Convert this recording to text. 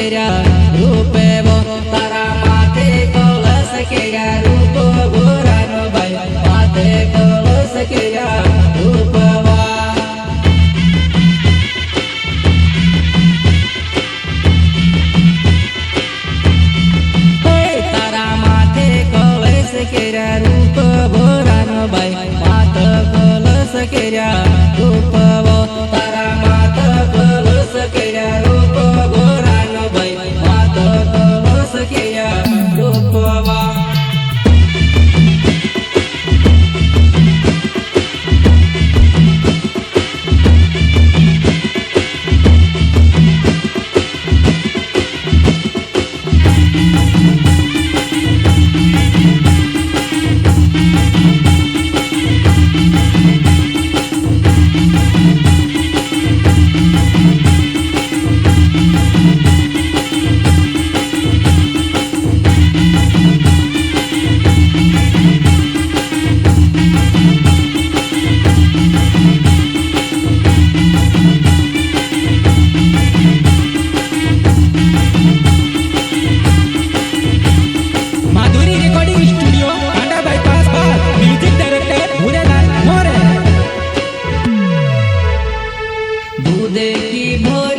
કર્યા રૂપે વો તારા માથે કળશ કર્યા રૂપ ગોરાનો ભાઈ માથે કળશ કર્યા રૂપવા તારા માથે કળશ કર્યા રૂપ ગોરાનો ભાઈ માથ કળશ કર્યા રૂપવો તારા માથ કળશ કર્યા રૂપ ગોરાનો ભાઈ માથ કળશ કર્યા રૂપવા दूध की भोर